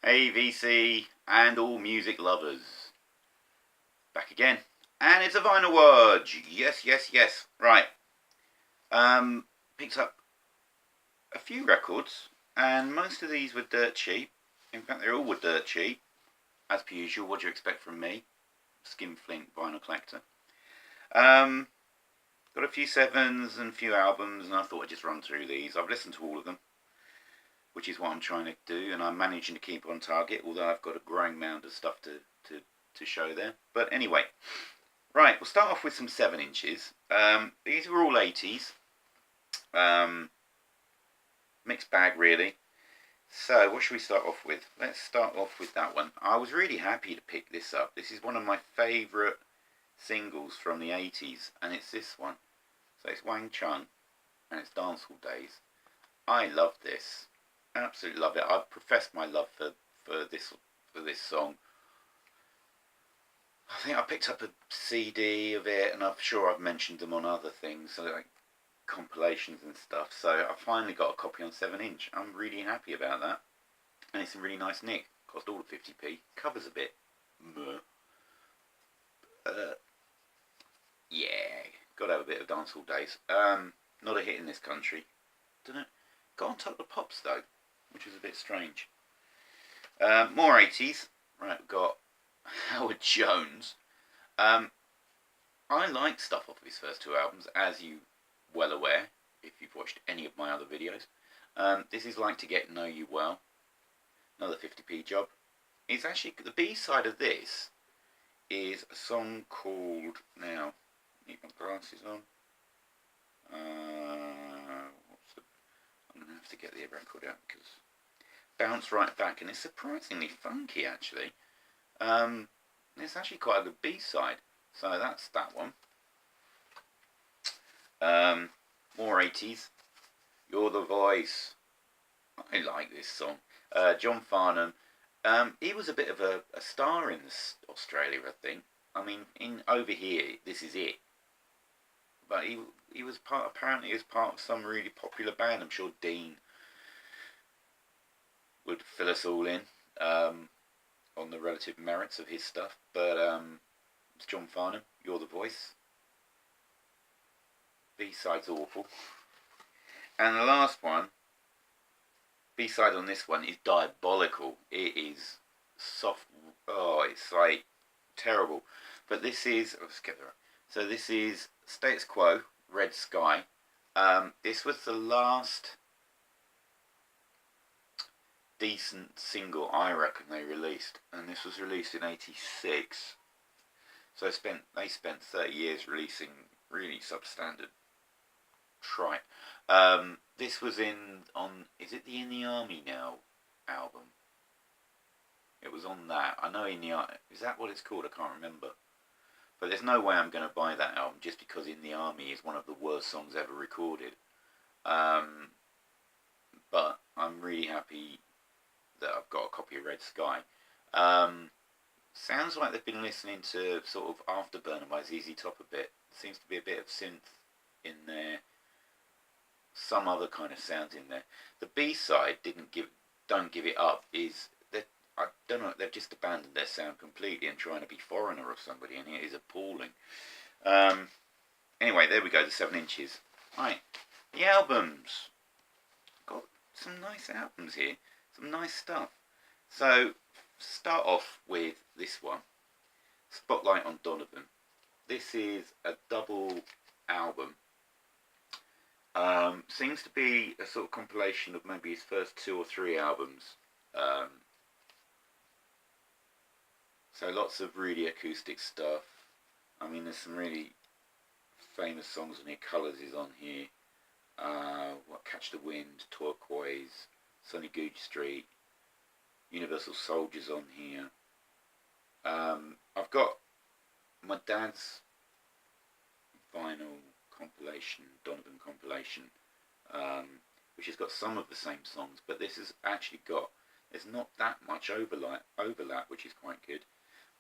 Hey VC and all music lovers. Back again. And it's a vinyl Wodge. Yes. Right. Picked up a few records, and most of these were dirt cheap. In fact, they all were dirt cheap. As per usual, what do you expect from me? Skinflint vinyl collector. Got a few sevens and a few albums, and I thought I'd just run through these. I've listened to all of them, which is what I'm trying to do, and I'm managing to keep on target, although I've got a growing mound of stuff to show there. But anyway, right, we'll start off with some 7 inches. These were all 80s. Mixed bag, really. So, what should we start off with? Let's start off with that one. I was really happy to pick this up. This is one of my favourite singles from the 80s, and it's this one. So it's Wang Chung, and it's Dancehall Days. I love this. Absolutely love it. I've professed my love for this song. I think I picked up a CD of it, and I'm sure I've mentioned them on other things, so like compilations and stuff. So I finally got a copy on 7-inch. I'm really happy about that, and it's a really nice nick. Cost all of 50p. Covers a bit. Yeah, got to have a bit of Dancehall Days. Not a hit in this country. Don't know. Got on top of the pops though, which was a bit strange. More 80s. Right, we've got Howard Jones. I like stuff off of his first 2 albums, as you well aware, if you've watched any of my other videos. This is Like to Get to Know You Well. Another 50p job. It's actually, the B-side of this is a song called, now, need my glasses on. I'm going to have to get the record out because Bounce Right Back, and it's surprisingly funky actually. It's actually quite a good B-side, so that's that one. More 80s. You're the Voice. I like this song. John Farnham. He was a bit of a star in Australia, I think. I mean, over here, this is it. But he was apparently as part of some really popular band. I'm sure Dean would fill us all in on the relative merits of his stuff. But it's John Farnham, You're the Voice. B-side's awful. And the last one, B-side on this one is Diabolical. It is soft. Oh, it's like terrible. But this is, let's get there. So this is Status Quo, Red Sky. This was the last decent single I reckon they released, and this was released in '86. So they spent 30 years releasing really substandard trite. This was is it the In the Army Now album? It was on that. I know is that what it's called? I can't remember. But there's no way I'm going to buy that album just because In the Army is one of the worst songs ever recorded. But I'm really happy that I've got a copy of Red Sky. Sounds like they've been listening to sort of Afterburner by ZZ Top a bit. Seems to be a bit of synth in there. Some other kind of sounds in there. The B-side, Don't Give It Up, is that I don't know, they've just abandoned their sound completely and trying to be Foreigner or somebody, and it is appalling. Anyway, there we go, the 7 inches. Right, the albums. Got some nice albums here, some nice stuff. So, start off with this one, Spotlight on Donovan. This is a double album. Seems to be a sort of compilation of maybe his first 2 or 3 albums. So lots of really acoustic stuff. I mean, there's some really famous songs on here. Colours is on here. Catch the Wind, Turquoise, Sunny Gooch Street, Universal Soldiers on here. I've got my dad's vinyl compilation, Donovan compilation, which has got some of the same songs, but this has actually got, there's not that much overlap, which is quite good.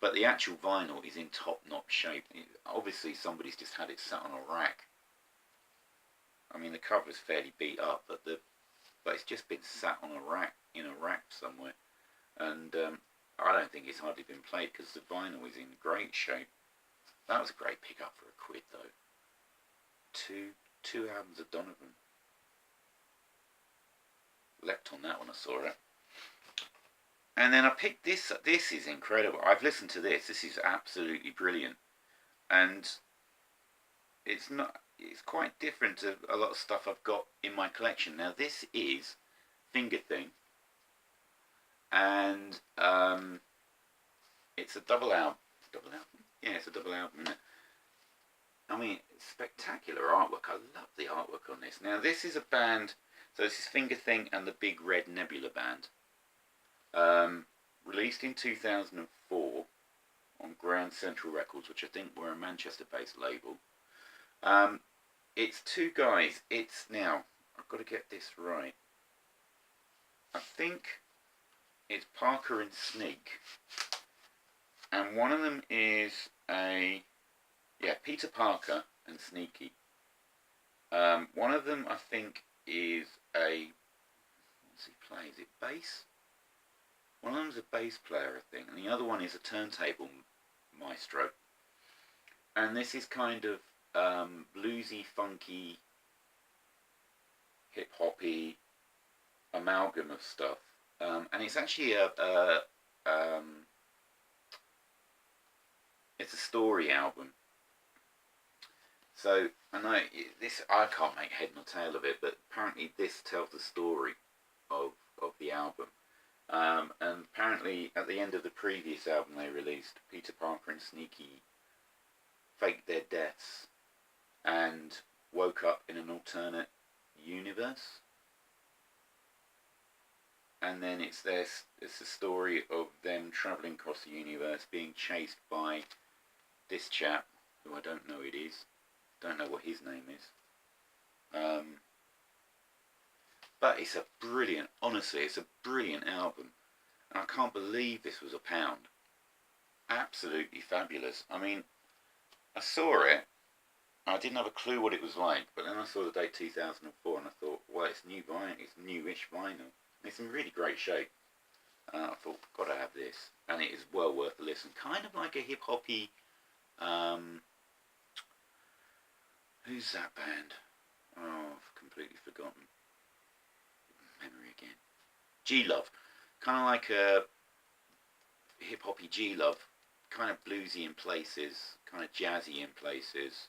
But the actual vinyl is in top-notch shape. Obviously, somebody's just had it sat on a rack. I mean, the cover is fairly beat up, but it's just been sat on a rack, in a rack somewhere. and I don't think it's hardly been played because the vinyl is in great shape. That was a great pickup for £1 though. Two albums of Donovan. Leapt on that when I saw it. And then I picked this. This is incredible. I've listened to this. This is absolutely brilliant. And it's not. It's quite different to a lot of stuff I've got in my collection. Now this is Finger Thing, and it's a double album. Double album? Yeah, it's a double album, isn't it? I mean, it's spectacular artwork. I love the artwork on this. Now this is a band. So this is Finger Thing and the Big Red Nebula Band. Released in 2004 on Grand Central Records, which I think were a Manchester-based label. It's two guys. It's now, I've got to get this right. I think it's Parker and Sneak. And one of them is Peter Parker and Sneaky. One of them, I think, is what's he play? Is it bass? One of them's a bass player, I think, and the other one is a turntable maestro. And this is kind of bluesy, funky, hip-hoppy amalgam of stuff. And it's actually it's a story album. So I know I can't make head nor tail of it, but apparently this tells the story of the album. And apparently at the end of the previous album they released, Peter Parker and Sneaky faked their deaths and woke up in an alternate universe. And then it's the story of them travelling across the universe, being chased by this chap, who I don't know it is. Don't know what his name is. But it's a brilliant, honestly, it's a brilliant album. And I can't believe this was £1. Absolutely fabulous. I mean, I saw it, I didn't have a clue what it was like, but then I saw the date 2004 and I thought, well, it's new vinyl, it's newish vinyl. It's in really great shape. I thought, gotta have this. And it is well worth a listen. Kind of like a hip-hoppy, who's that band? Oh, I've completely forgotten. Memory again. G-Love. Kind of like a hip-hoppy G-Love. Kind of bluesy in places. Kind of jazzy in places.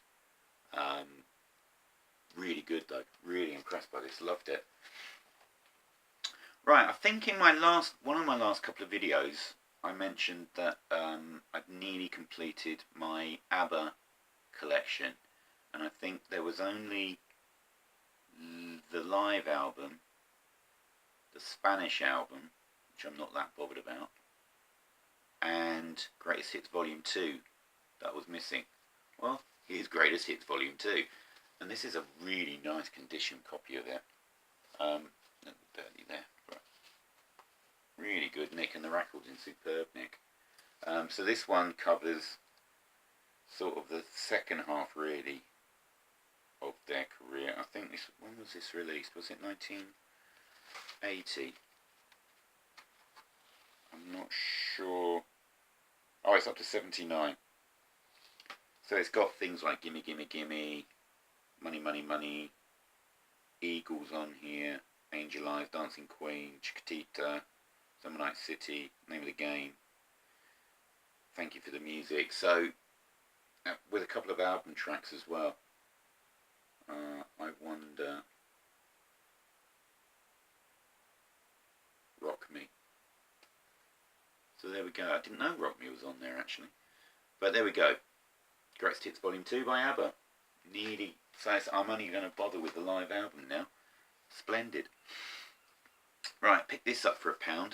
Really good though. Really impressed by this. Loved it. Right, I think in one of my last couple of videos, I mentioned that I'd nearly completed my ABBA collection. And I think there was only the live album, the Spanish album, which I'm not that bothered about, and Greatest Hits Volume 2 that was missing. Well, here's Greatest Hits Volume 2. And this is a really nice condition copy of it. Dirty there. Right. Really good nick, and the record's in superb nick. So this one covers sort of the second half, really, of their career. I think when was this released? Was it 1980? I'm not sure. Oh, it's up to 79. So it's got things like Gimme Gimme Gimme, Money Money Money, Eagles on here, Angel Eyes, Dancing Queen, Chiquitita, Summer Night City, Name of the Game, Thank You for the Music. So with a couple of album tracks as well. I wonder. Rock Me. So there we go. I didn't know Rock Me was on there actually. But there we go. Greatest Hits Volume 2 by ABBA. Nearly. So I'm only going to bother with the live album now. Splendid. Right, picked this up for £1.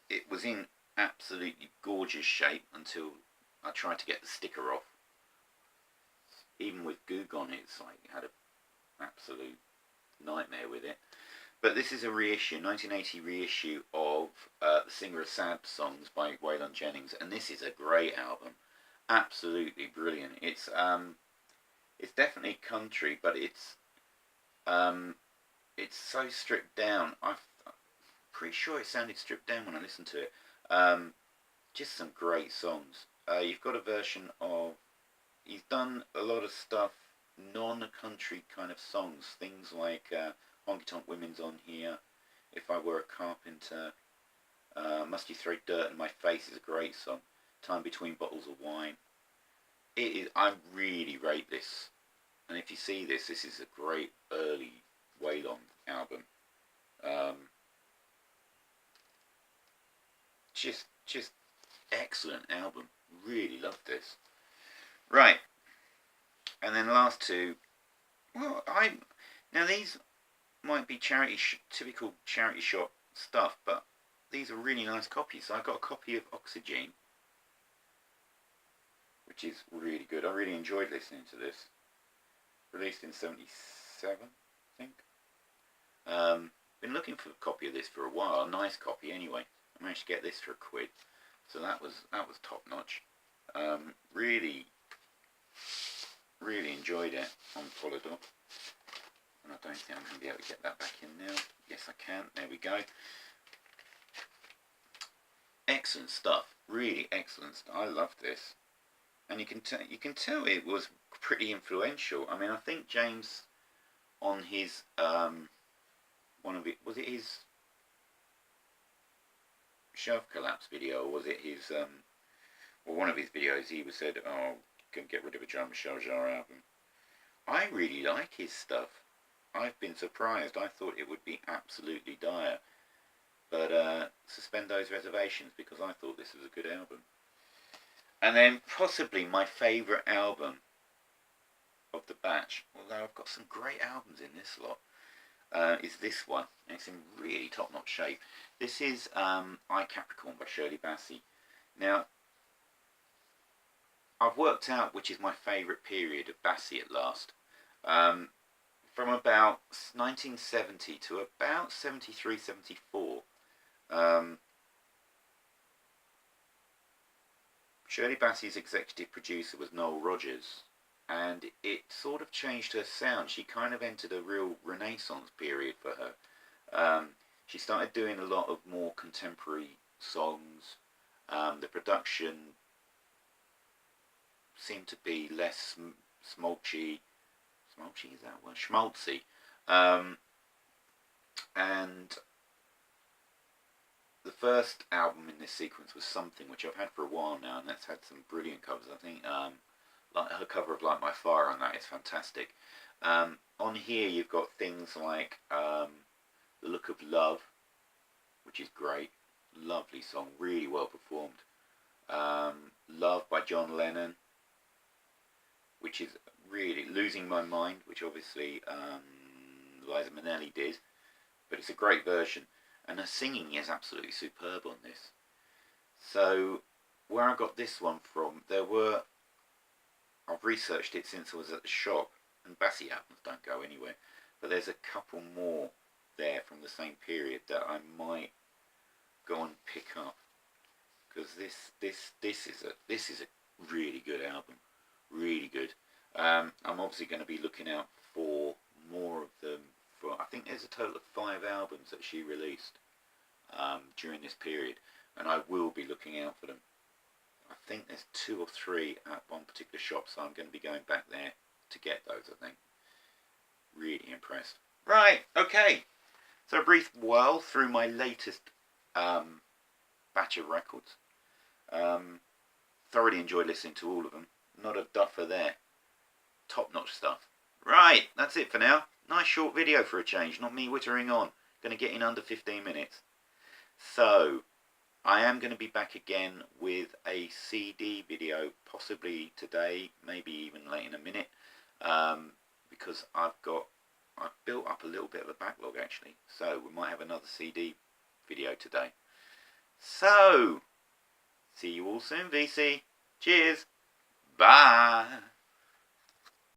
It was in absolutely gorgeous shape until I tried to get the sticker off. Even with Goog on it, it's like had an absolute nightmare with it. But this is a reissue, 1980 reissue of The Singer of Sad Songs by Waylon Jennings, and this is a great album. Absolutely brilliant. It's definitely country, but it's so stripped down. I pretty sure it sounded stripped down when I listened to it. Just some great songs. You've got a version of, he's done a lot of stuff, non-country kind of songs, things like Honky Tonk Women's on here, If I Were a Carpenter, Must You Throw Dirt in My Face is a great song, Time Between Bottles of Wine. It is, I really rate this, and if you see this, this is a great early Waylon album. Just excellent album. Really loved this. Right, and then the last two. Well, now these might be typical charity shop stuff, but these are really nice copies. So I got a copy of Oxygen, which is really good. I really enjoyed listening to this. Released in '77, I think. Been looking for a copy of this for a while. A nice copy, anyway. I managed to get this for £1, so that was top notch. Really enjoyed it on Polydor, and I don't think I'm going to be able to get that back in now. Yes, I can. There we go. Excellent stuff. Really excellent stuff. I love this, and you can tell it was pretty influential. I mean, I think James, on his was it his shelf collapse video, or was it his well, one of his videos, he was said, oh, can get rid of a Jean-Michel Jarre album. I really like his stuff. I've been surprised. I thought it would be absolutely dire, but suspend those reservations, because I thought this was a good album. And then possibly my favourite album of the batch, although I've got some great albums in this lot, is this one, and it's in really top-notch shape. This is I Capricorn by Shirley Bassey. Now, I've worked out which is my favourite period of Bassey at last. From about 1970 to about 73, 74. Shirley Bassey's executive producer was Noel Rodgers, and it sort of changed her sound. She kind of entered a real renaissance period for her. She started doing a lot of more contemporary songs. The production seemed to be less smolchy. Smolchy, is that a word? Schmaltzy. And the first album in this sequence was Something, which I've had for a while now, and that's had some brilliant covers. I think like her cover of Light My Fire on that is fantastic. On here you've got things like The Look of Love, which is great. Lovely song, really well performed. Love by John Lennon, which is really Losing My Mind, which obviously Liza Minnelli did, but it's a great version, and her singing is absolutely superb on this. So where I got this one from, I've researched it since I was at the shop, and Bassey albums don't go anywhere, but there's a couple more there from the same period that I might go and pick up, because this is a really good album, really good. I'm obviously going to be looking out for more of them. I think there's a total of 5 albums that she released during this period, and I will be looking out for them. I think there's 2 or 3 at one particular shop, so I'm going to be going back there to get those, I think. Really impressed. Right, okay. So a brief whirl through my latest batch of records. Thoroughly enjoyed listening to all of them. Not a duffer there. Top-notch stuff. Right, that's it for now. Nice short video for a change, not me whittering on. Going to get in under 15 minutes. So, I am going to be back again with a CD video, possibly today, maybe even late in a minute, because I've built up a little bit of a backlog actually. So, we might have another CD video today. So, see you all soon, VC. Cheers. Bye.